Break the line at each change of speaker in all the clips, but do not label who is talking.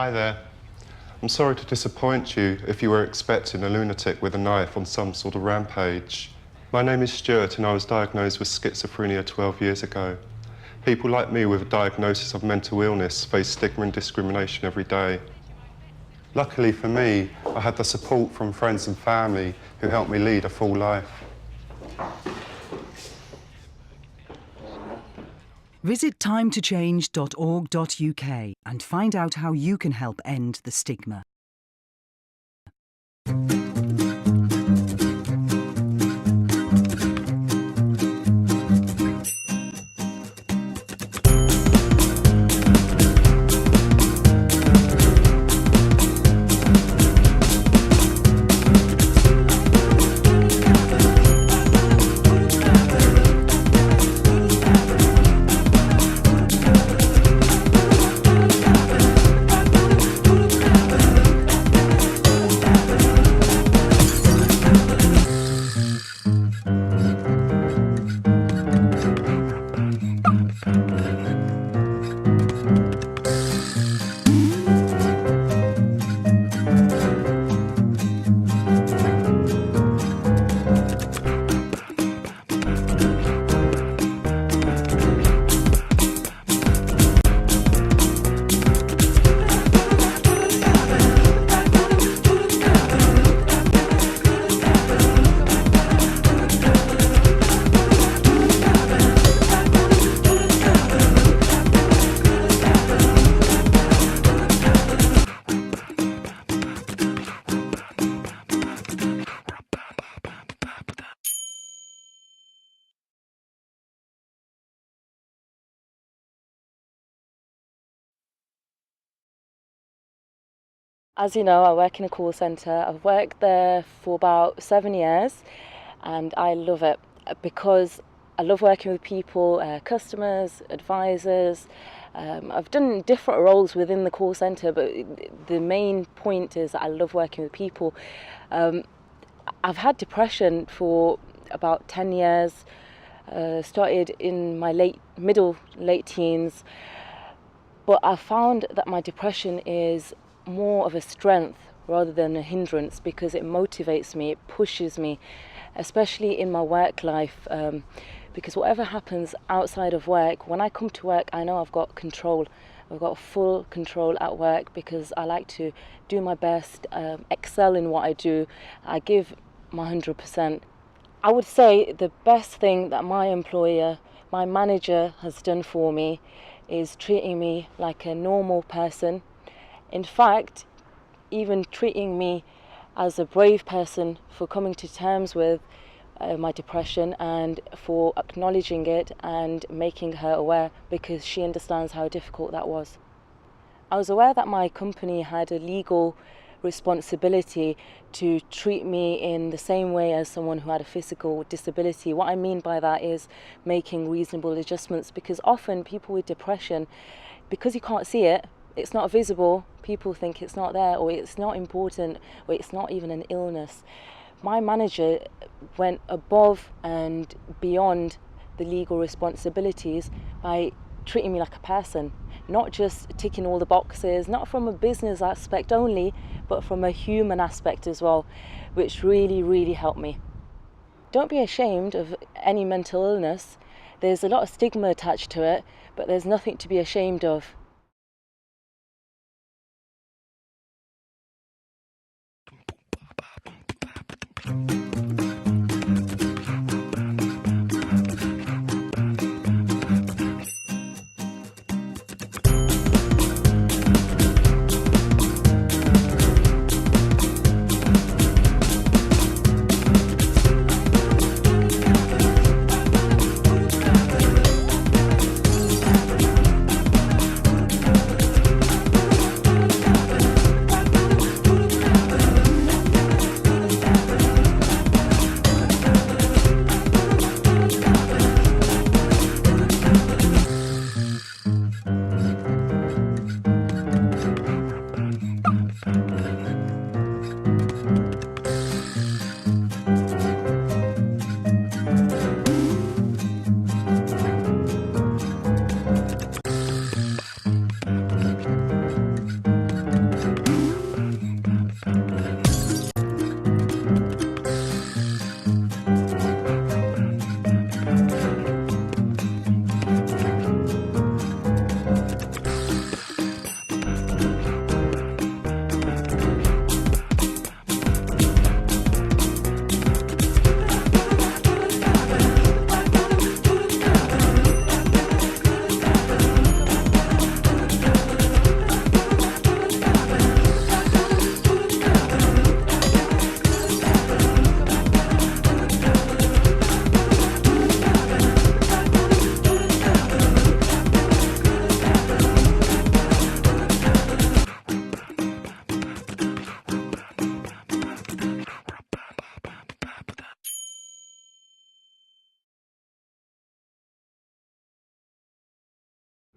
Hi there. I'm sorry to disappoint you if you were expecting a lunatic with a knife on some sort of rampage. My name is Stuart and I was diagnosed with schizophrenia 12 years ago. People like me with a diagnosis of mental illness face stigma and discrimination every day. Luckily for me, I had the support from friends and family who helped me lead a full life.
Visit timetochange.org.uk and find out how you can help end the stigma.
As you know, I work in a call centre. I've worked there for about 7 years and I love it because I love working with people, customers, advisors. I've done different roles within the call centre, but the main point is that I love working with people. I've had depression for about 10 years, started in my late teens, but I found that my depression is more of a strength rather than a hindrance because it motivates me, it pushes me, especially in my work life, because whatever happens outside of work, when I come to work, I know I've got control. I've got full control at work because I like to do my best, excel in what I do. I give my 100%. I would say the best thing that my employer, my manager has done for me is treating me like a normal person. In fact, even treating me as a brave person for coming to terms with my depression and for acknowledging it and making her aware because she understands how difficult that was. I was aware that my company had a legal responsibility to treat me in the same way as someone who had a physical disability. What I mean by that is making reasonable adjustments because often people with depression, because you can't see it, it's not visible, people think it's not there or it's not important or it's not even an illness. My manager went above and beyond the legal responsibilities by treating me like a person, not just ticking all the boxes, not from a business aspect only, but from a human aspect as well, which really, really helped me. Don't be ashamed of any mental illness. There's a lot of stigma attached to it, but there's nothing to be ashamed of.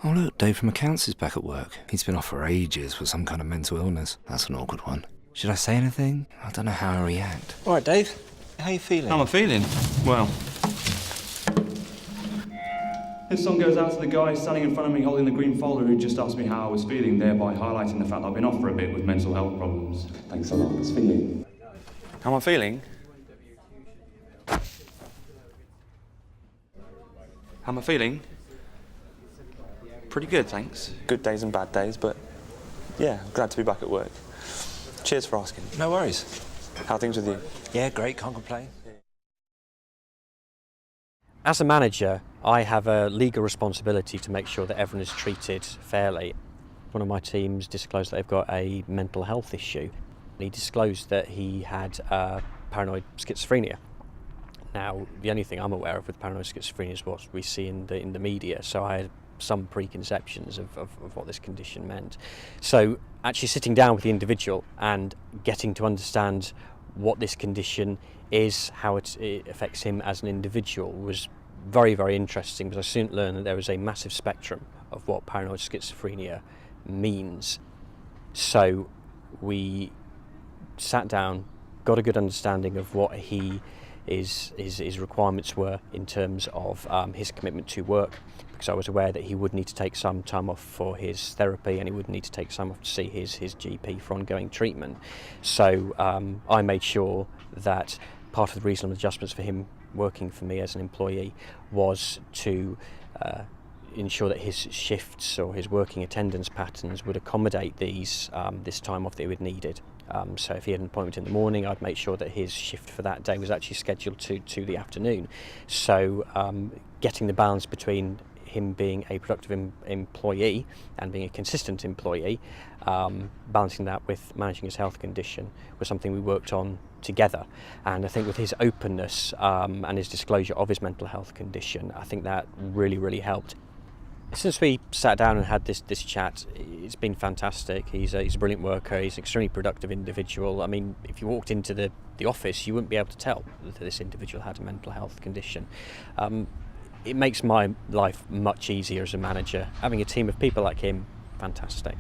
Oh look, Dave from accounts is back at work. He's been off for ages with some kind of mental illness. That's an awkward one. Should I say anything? I don't know how I react.
All right, Dave. How you feeling?
How am I feeling? Well, this song goes out to the guy standing in front of me holding the green folder who just asked me how I was feeling, thereby highlighting the fact that I've been off for a bit with mental health problems. Thanks a lot. It's for you. How am I feeling? How am I feeling? Pretty good, thanks. Good days and bad days, but yeah, I'm glad to be back at work. Cheers for asking.
No worries.
How are things with you?
Yeah, great, can't complain.
As a manager, I have a legal responsibility to make sure that everyone is treated fairly. One of my teams disclosed that they've got a mental health issue. He disclosed that he had paranoid schizophrenia. Now, the only thing I'm aware of with paranoid schizophrenia is what we see in the media, so I had some preconceptions of what this condition meant. So actually sitting down with the individual and getting to understand what this condition is, how it affects him as an individual was very, very interesting, because I soon learned that there was a massive spectrum of what paranoid schizophrenia means. So we sat down, got a good understanding of what his requirements were in terms of his commitment to work, because I was aware that he would need to take some time off for his therapy and he would need to take some off to see his GP for ongoing treatment. So I made sure that part of the reasonable adjustments for him working for me as an employee was to ensure that his shifts or his working attendance patterns would accommodate this time off that he would needed. So if he had an appointment in the morning, I'd make sure that his shift for that day was actually scheduled to the afternoon. So getting the balance between him being a productive employee and being a consistent employee, balancing that with managing his health condition was something we worked on together. And I think with his openness and his disclosure of his mental health condition, I think that really, really helped. Since we sat down and had this chat, it's been fantastic. He's a brilliant worker, he's an extremely productive individual. I mean, if you walked into the office, you wouldn't be able to tell that this individual had a mental health condition. It makes my life much easier as a manager. Having a team of people like him, fantastic.